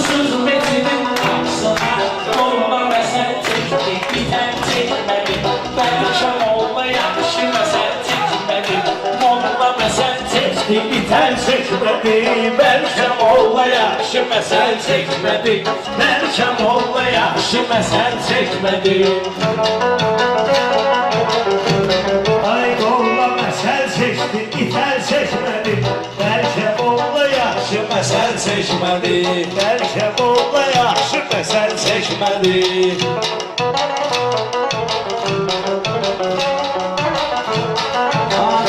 Kusursuz metinin aksına Molla mesel çekti biten çekmedi Belki molla yakışı mesel çekmedi Molla mesel çekti biten çekmedi Belki molla yakışı mesel çekmedi Belki molla yakışı mesel çekmedi Ay molla mesel çekti ithal çekmedi Belki molla yaxşı mesel çekmedi Belki molla yaxşı mesel çekmedi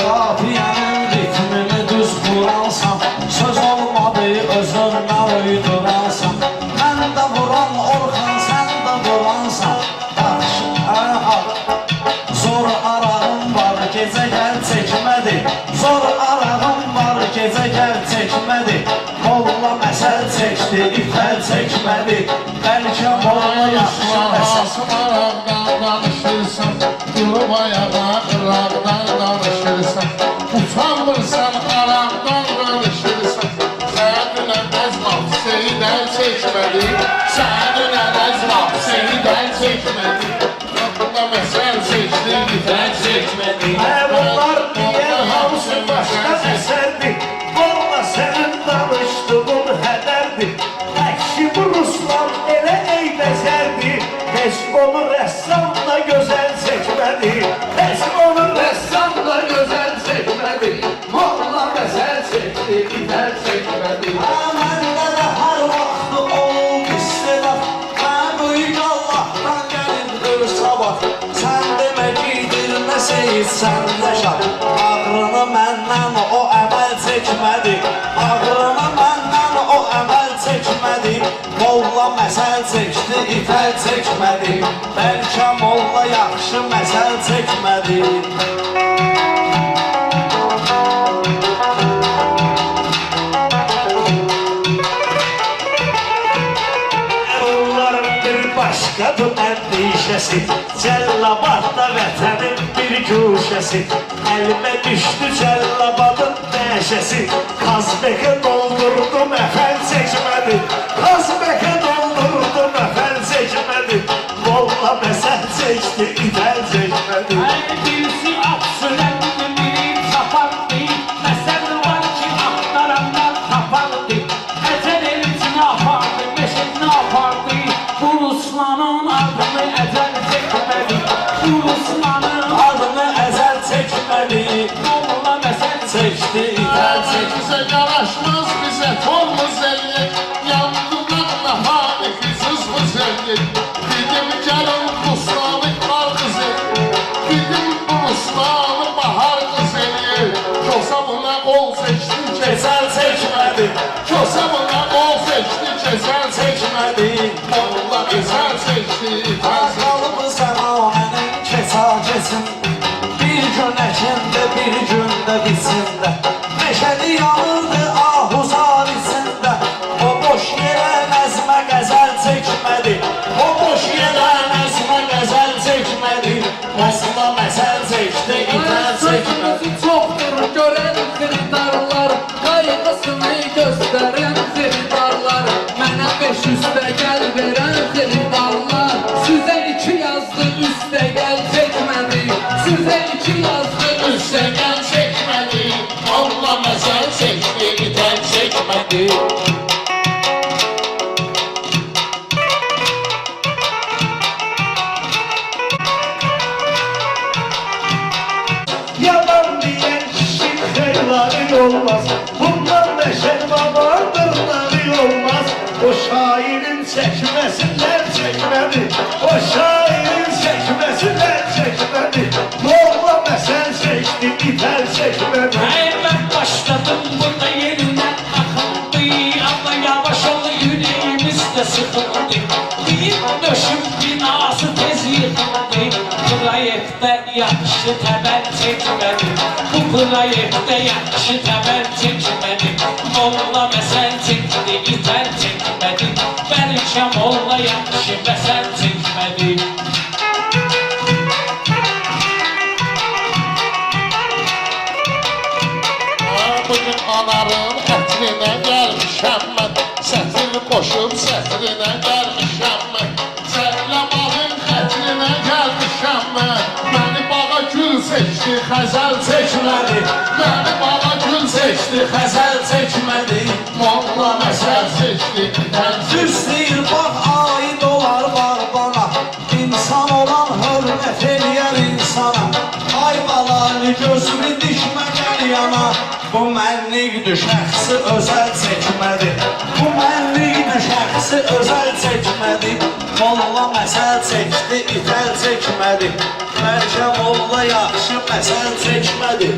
Kafiyenin ritmini düz kuransam Söz olmadı özünle uyduransam Ben de vuran Orhan sen de vuransan Zor arağım var gece gel çekmedi Zor arağım var gece gel çekmedi Molla mesel çekti ithal çekmedi Belki molla yaxşı mesel Asmaraqdan danışırsan, durub ayağa ıraqdan danışırsan Utanmırsan, araqdan danışırsan Sənə əzmaf, seydən çəkmədi Sənə əzmaf, seydən çəkmədi Yoxda məsəl çəkdi, ithal çekmedi Bunlar niye hamısı başka eserdi Molla senin danıştığın hederdi Ekşi bu Ruslan ele eylezerdi Heç onu ressamla güzel çekmedi Heç onu ressamla güzel çekmedi Molla mesel çekti gider çekmedi Məndə də hər vaxtı olub istilaf Mən böyük Allahdan gəlindir sabah Sən demə giydirməsəyiz səndə şah Ağrını məndən o əməl çəkmədi Ağrını məndən o əməl çəkmədi Molla məsəl çəkdi, ithal çəkmədi Bəlkə molla yaxşı məsəl çəkmədi Onların bir başkadır endişesi Cellabadda vətənin bir güşesi Elime düştü cellabadın neşesi Kazbeke doldurdum efel çekmedi Kazbeke doldurdum efel çekmedi Molla mesel çekti ithal çekmedi Birisi atsın elini biri sapardı Mesel var ki aktaranlar tapardı Ecel elini yapardı, meşet ne yapardı Bu Ruslanın adını ecel çekmedi Bu Ruslanın adını ecel çekmedi Molla mesel çekti, ithal çekmedi Bizə yaraşmaz, bizə tolmuz eləyək Yandığın nahani qızızmız eləyək Dedim gəlin Ruslanı qar qız eləyək Dedim bu Ruslanı bahar qız eləyək Kosa buna qol seçdi, Ecel çekmedi, Kosa buna qol seçdi, keçəl çekmedi Molla keçəl seçdi, ithal Qalıbı səmanənin keçəcəsin Bir gün əkində, bir gündə bitsin də Meşəli yanırdı ahuzar içində O boş yerə nəzmə qəzəl çəkmədi O boş yerə nəzmə qəzəl çəkmədi Məsla məsəl çəkdi, ithal çəkmədi Çoxdur görən xiridarlar Qayğısını göstərən xiridarlar Mənə 500'də gəl verən xiridarlar Sizə 2 yazdı üstə gəl çəkmədi Sizə 2 yazdı üstə gəl çəkmədi Molla məsəl çəkdi, ithal çəkmədi Yalan diyen kişi hayırları olmaz Bundan beşer babanın tırnağı olmaz O şairin çekmesinden çekmedi O şairin çekmesinden çekmedi Molla mesel çekti ithal çekmedi Ben başladım burada yerinden akıldı Ama yavaş ol yüreğimiz de sıkıldı Bir döşüm binası tez yıkıldı Proyekte yaxşı təbəl çəkmədi Bu proyekte yaxşı təbəl çəkmədi Molla məsəl çəkdi, ithal çəkmədi Bəlkə molla yaxşı məsəl çəkmədi Bugün anarın ətrinə gəlmişəm mən Sətir Qoşub səhrinə gəlmişəm mən Cəlləmalın xətrinə gəlmişəm mən Məni bağa gül seçdi, xəzəl çəkmədi Məni bağa gül seçdi, xəzəl çəkmədi Molla məsəl seçdi, Düz deyir bax aid olar var bana İnsan olan hörmət eləyər insana Ay balanı gözümü dişmə gəl yana Bu mənlikdir şəxsi özəl çəkmədi Bu mənlikdir şəxsi özəl çəkmədi Molla məsəl çəkdi, itəl çəkmədi Bəlkə molla yaxşı məsəl çəkmədi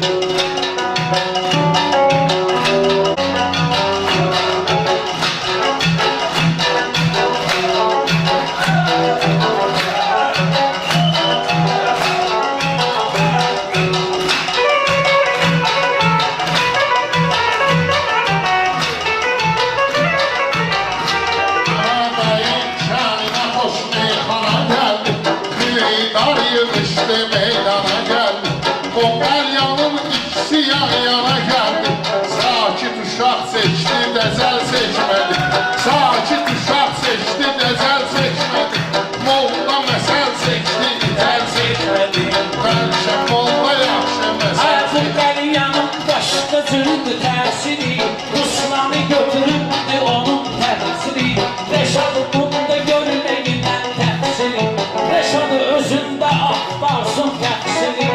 Yığışdı meydana gəldi Qonqal yanım ikisi yan yana gəldi Sakit uşaq seçdi, dəzəl seçmədi Sakit uşaq seçdi, dəzəl seçmədi Molla məsəl seçdi, itəl seçmədi Bəlkə molla yaxşı məsəl Bu qəlyanın başqa cürüdür təsiri Ruslanı götürübdü onun təfsiri Reşadı bunda görməyinən təfsiri Reşadı özündə axtarsın təfsiri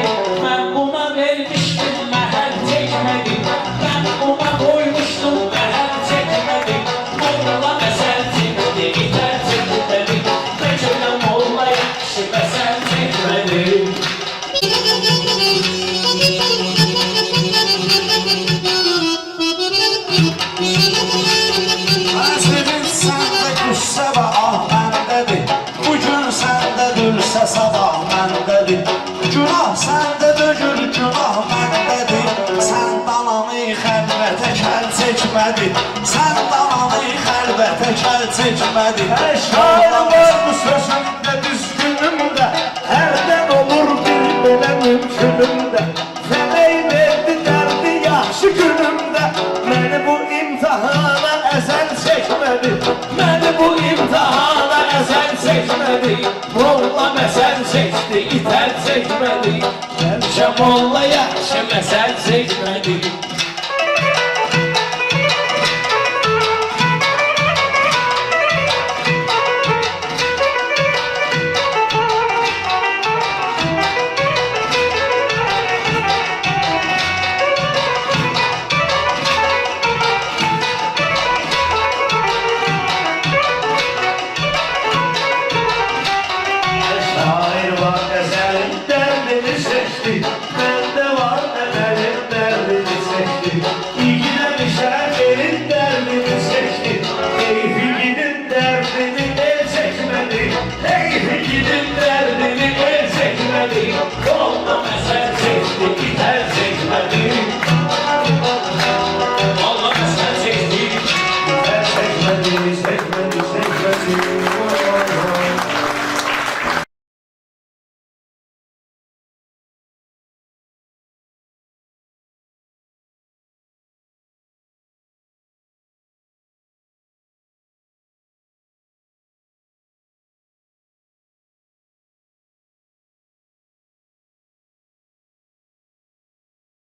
Mən buna vermişdim, məhəl çəkmədi Mən buna qoymuşdum, məhəl çəkmədi Molla məsəl çəkdi, itər çəkmədi Necələ molla yaxşı məsəl çəkmədi Həsrətin səndə qüssə və ah məndədir Bugün səndədirsə sabah məndədir Günah səndədir, günah məndədir Sən dananı xəlvətə kəl çəkmədi Sən dananı xəlvətə kəl çəkmədi Her şair var bu sözümdə, düzgünümdə Hərdən olur bir belə mümkünümdə Fələk verdi dərdi yaxşı günümdə Məni bu imtihana əzəl çəkmədi Məni bu imtihana əzəl çəkmədi Molla məsəl çəkdi, itər çəkmədi Bəlkə molla yaxşı məsəl çəkmədi Şair var ezelin derdini seçti Bende var ezelin derdini seçti İlgilenmişler elin derdini seçti Keyfi gidin derdini el çekmedi Keyfi gidin derdini el çekmedi